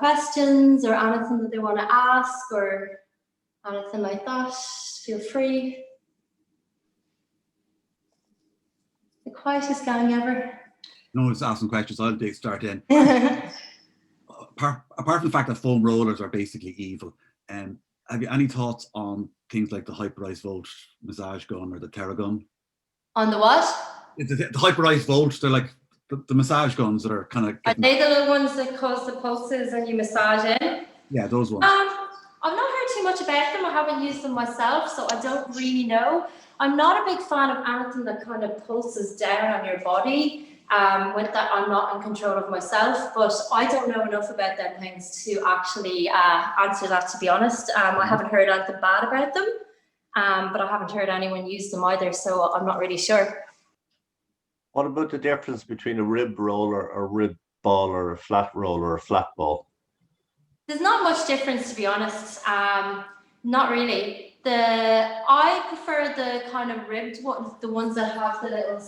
questions or anything that they want to ask or anything like that, feel free. The quietest gang ever. No, just asking questions. I'll start in. Apart from the fact that foam rollers are basically evil, have you any thoughts on things like the hyperized volt massage gun or the Theragun? On the what? The hyperized volt, they're like the massage guns that are kind of... Are they the little ones that cause the pulses and you massage in? Yeah, those ones. I've not heard too much about them. I haven't used them myself, so I don't really know. I'm not a big fan of anything that kind of pulses down on your body. With that, I'm not in control of myself, but I don't know enough about them things to actually answer that, to be honest. I haven't heard anything bad about them, but I haven't heard anyone use them either, so I'm not really sure. What about the difference between a rib roller, a rib ball, or a flat roller, or a flat ball? There's not much difference, to be honest. Not really. I prefer the kind of ribbed ones, the ones that have the little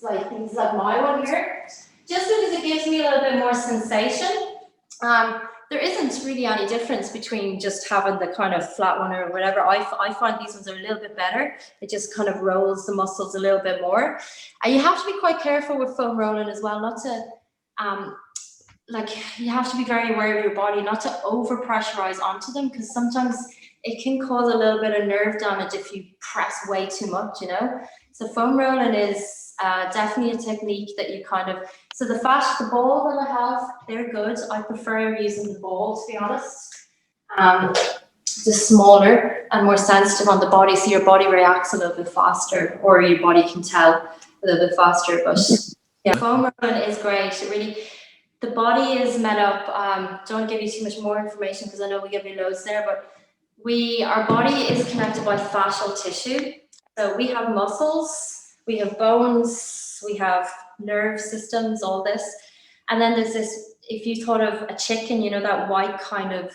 like things like my one here, just because it gives me a little bit more sensation. There isn't really any difference between just having the kind of flat one or whatever. I find these ones are a little bit better. It just kind of rolls the muscles a little bit more. And you have to be quite careful with foam rolling as well, not to you have to be very aware of your body, not to over pressurize onto them, because sometimes it can cause a little bit of nerve damage if you press way too much, you know. So foam rolling is definitely a technique that you kind of, so the ball that I have, they're good. I prefer using the ball, to be honest. Just smaller and more sensitive on the body, so your body reacts a little bit faster, or your body can tell a little bit faster. But yeah, foam rolling is great. It really, the body is made up. Don't give you too much more information because I know we give you loads there, but our body is connected by fascial tissue. So we have muscles, we have bones, we have nerve systems, all this. And then there's this, if you thought of a chicken, you know, that white kind of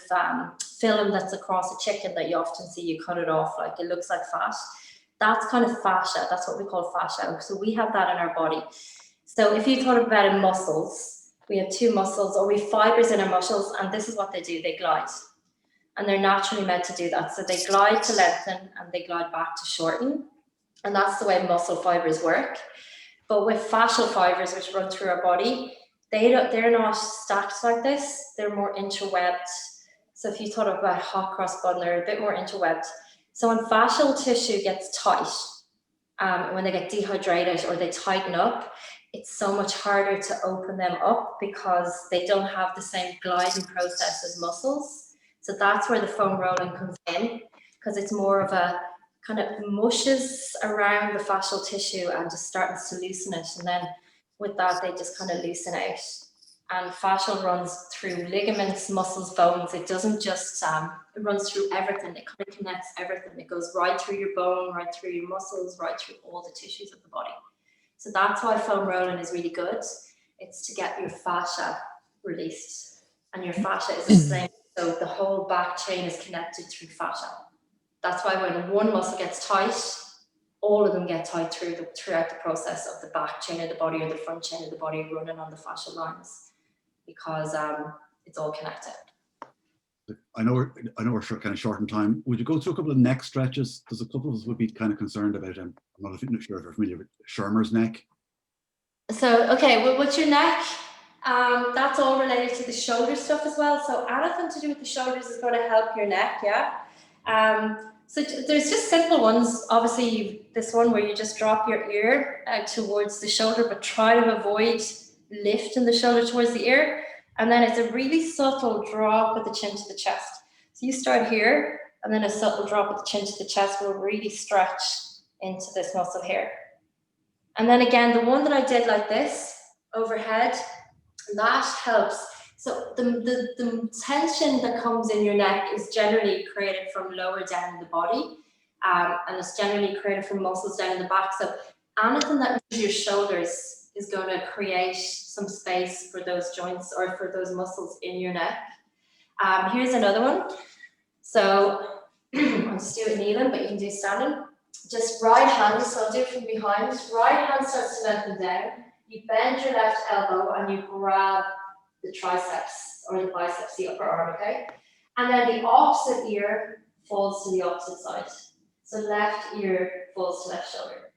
film that's across a chicken that you often see, you cut it off, like it looks like fat. That's kind of fascia. That's what we call fascia. So we have that in our body. So if you thought about it, muscles, we have two muscles, or we have fibers in our muscles, and this is what they do, they glide. And they're naturally meant to do that. So they glide to lengthen and they glide back to shorten. And that's the way muscle fibers work. But with fascial fibers, which run through our body, they're not stacked like this. They're more interwebbed. So if you thought about hot cross bun, they're a bit more interwebbed. So when fascial tissue gets tight, when they get dehydrated or they tighten up, it's so much harder to open them up because they don't have the same gliding process as muscles. So that's where the foam rolling comes in, because it's more of a kind of mushes around the fascial tissue and just starts to loosen it. And then with that, they just kind of loosen out. And fascial runs through ligaments, muscles, bones. It doesn't just, it runs through everything. It kind of connects everything. It goes right through your bone, right through your muscles, right through all the tissues of the body. So that's why foam rolling is really good. It's to get your fascia released. And your fascia is the same. So the whole back chain is connected through fascia. That's why when one muscle gets tight, all of them get tight throughout the process of the back chain of the body or the front chain of the body running on the fascial lines, because it's all connected. I know we're kind of short in time. Would you go through a couple of neck stretches? There's a couple of us would be kind of concerned about. I'm not sure if you're familiar with Schirmer's neck. So, okay, well, what's your neck? That's all related to the shoulder stuff as well. So anything to do with the shoulders is going to help your neck, yeah? So there's just simple ones. Obviously, this one where you just drop your ear towards the shoulder, but try to avoid lifting the shoulder towards the ear. And then it's a really subtle drop at the chin to the chest. So you start here, and then a subtle drop at the chin to the chest will really stretch into this muscle here. And then again, the one that I did like this, overhead, that helps. So the tension that comes in your neck is generally created from lower down in the body, and it's generally created from muscles down in the back. So anything that moves your shoulders is going to create some space for those joints or for those muscles in your neck. Here's another one. So I'll just do it kneeling, but you can do standing. Just right hand, so I'll do it from behind. Right hand starts to lengthen down. You bend your left elbow and you grab the triceps or the biceps, the upper arm, okay? And then the opposite ear falls to the opposite side. So left ear falls to left shoulder.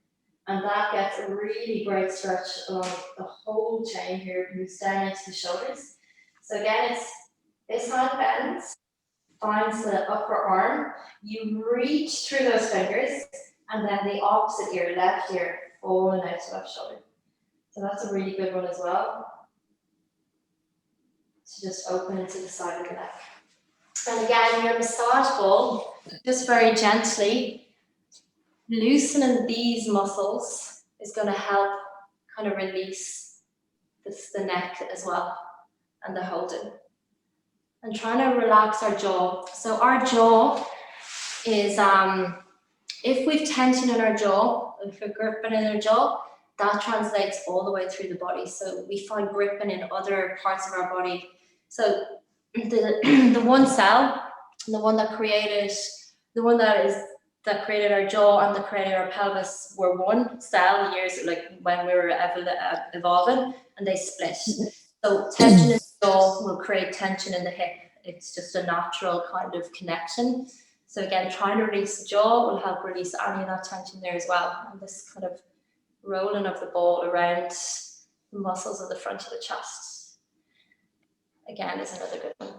And that gets a really great stretch along the whole chain here, moves down into the shoulders. So again, it's this hand bends, finds the upper arm, you reach through those fingers, and then the opposite ear, left ear, falling out to left shoulder. So that's a really good one as well. To just open into the side of the neck. And again, your massage ball, just very gently, loosening these muscles is going to help kind of release the neck as well, and the holding. And trying to relax our jaw. So our jaw is, if we've tension in our jaw, if we're gripping in our jaw, that translates all the way through the body. So we find gripping in other parts of our body. So the one cell, the one that created our jaw and that created our pelvis were one cell years, like when we were evolving, and they split. So tension in the jaw will create tension in the hip. It's just a natural kind of connection. So again, trying to release the jaw will help release any of that tension there as well. And this kind of rolling of the ball around the muscles of the front of the chest, again, is another good one.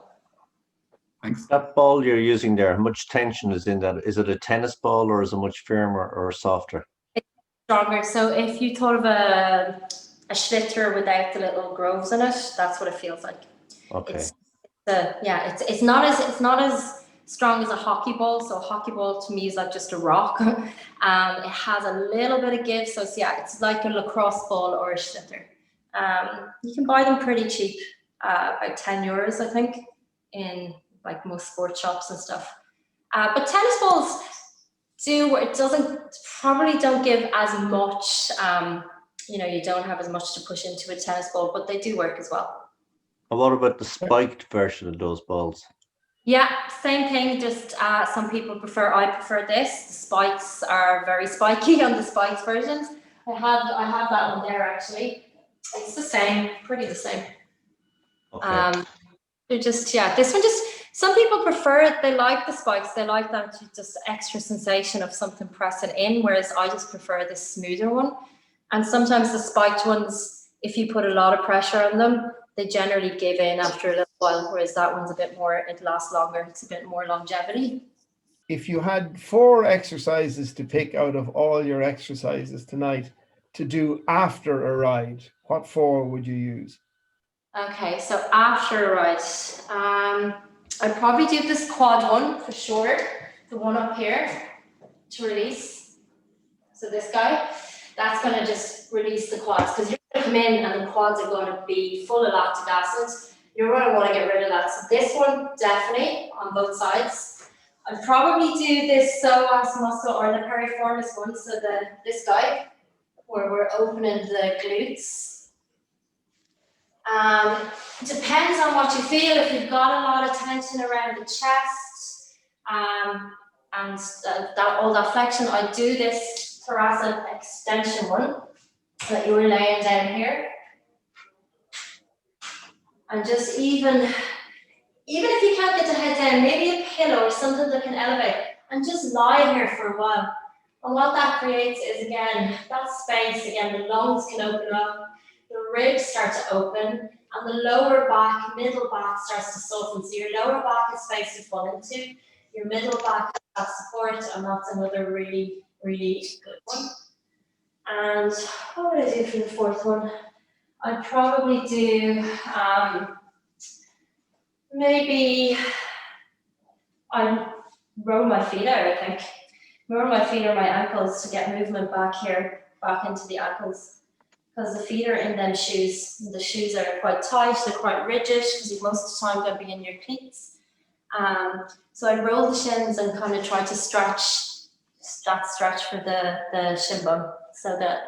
Thanks. That ball you're using there, how much tension is in that? Is it a tennis ball or is it much firmer or softer? It's stronger. So if you thought of a schlitter without the little groves in it, that's what it feels like. Okay. It's not as strong as a hockey ball. So a hockey ball to me is like just a rock. It has a little bit of give. So it's like a lacrosse ball or a schlitter. You can buy them pretty cheap, about €10, I think, in like most sports shops and stuff. But tennis balls probably don't give as much, you don't have as much to push into a tennis ball, but they do work as well. And what about the spiked version of those balls? Yeah, same thing, just some people I prefer this. The spikes are very spiky on the spiked versions. I have that one there actually. It's the same, pretty the same. Okay. They're just, this one just, some people prefer it. They like the spikes. They like that just extra sensation of something pressing in, whereas I just prefer this smoother one. And sometimes the spiked ones, if you put a lot of pressure on them, they generally give in after a little while, whereas that one's a bit more, it lasts longer. It's a bit more longevity. If you had 4 exercises to pick out of all your exercises tonight to do after a ride, what 4 would you use? Okay, so after a ride, I'd probably do this quad one for sure, the one up here to release. So this guy, that's going to just release the quads, because you're going to come in and the quads are going to be full of lactic acid. You're going to want to get rid of that. So this one, definitely on both sides. I'd probably do this psoas muscle or the piriformis one, so this guy, where we're opening the glutes. Depends on what you feel. If you've got a lot of tension around the chest and all that flexion, I do this thoracic extension one that you were laying down here. And just even if you can't get the head down, maybe a pillow or something that can elevate, and just lie here for a while. And what that creates is, again, that space, again, the lungs can open up, the ribs start to open, and the lower back, middle back starts to soften. So your lower back is space to fall into, your middle back has support, and that's another really, really good one. And what would I do for the 4th one? I'd probably do, maybe I'd roll my feet out, I think. Roll my feet or my ankles to get movement back here, back into the ankles. Because the feet are in them shoes. The shoes are quite tight, they're quite rigid, because most of the time they'll be in your cleats. So I'd roll the shins and kind of try to stretch for the shin bone, so that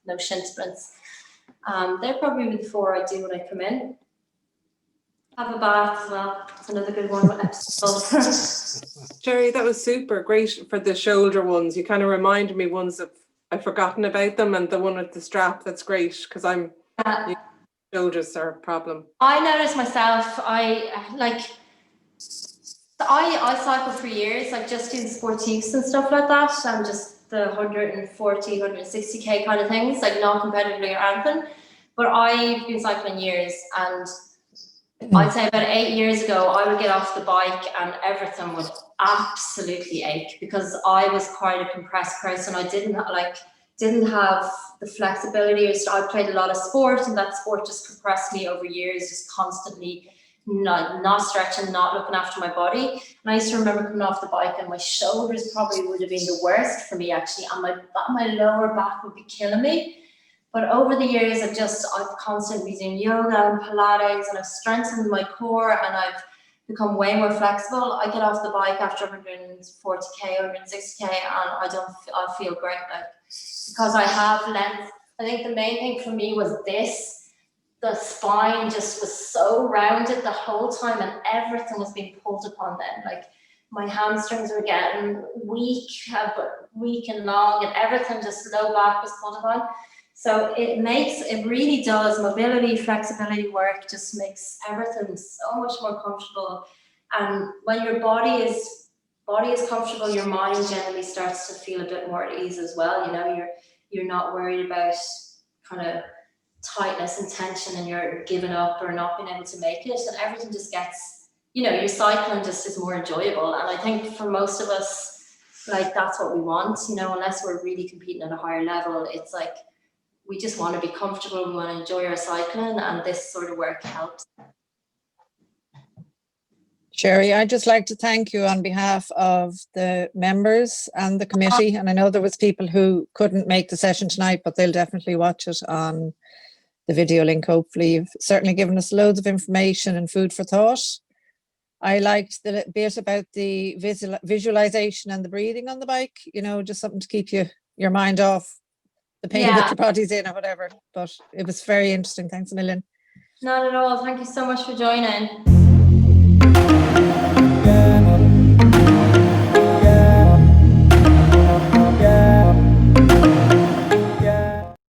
no shin splints. They're probably the 4 I do when I come in. Have a bath as well. It's another good one. Sherry, that was super great for the shoulder ones. You kind of reminded me ones that I've forgotten about them, and the one with the strap, that's great, because I'm shoulders are a problem? I noticed myself, I cycle for years, like just doing sportives and stuff like that, and just the 140, 160k kind of things, like not competitively or anything. But I've been cycling years, and I'd say about 8 years ago, I would get off the bike and everything would absolutely ache, because I was quite a compressed person. I didn't have the flexibility. I played a lot of sport, and that sport just compressed me over years, just constantly not stretching, not looking after my body. And I used to remember coming off the bike and my shoulders probably would have been the worst for me, actually, and my lower back would be killing me. But over the years, I've constantly been doing yoga and Pilates, and I've strengthened my core, and I've become way more flexible. I get off the bike after 140k, 160k, and I feel great, like, because I have length. I think the main thing for me was the spine just was so rounded the whole time, and everything was being pulled upon then. Like, my hamstrings were getting weak and long, and everything, just low back was pulled upon. So it really does, mobility, flexibility work just makes everything so much more comfortable. And when your body is comfortable, your mind generally starts to feel a bit more at ease as well. You know, you're not worried about kind of tightness and tension, and you're giving up or not being able to make it, and everything just gets, your cycling just is more enjoyable. And I think for most of us, like, that's what we want, unless we're really competing at a higher level. It's like, we just want to be comfortable, we want to enjoy our cycling, and this sort of work helps. Sherry, I'd just like to thank you on behalf of the members and the committee. And I know there was people who couldn't make the session tonight, but they'll definitely watch it on the video link. Hopefully, you've certainly given us loads of information and food for thought. I liked the bit about the visualization and the breathing on the bike, just something to keep your mind off the pain that your body's in or whatever. But it was very interesting. Thanks a million. Not at all. Thank you so much for joining.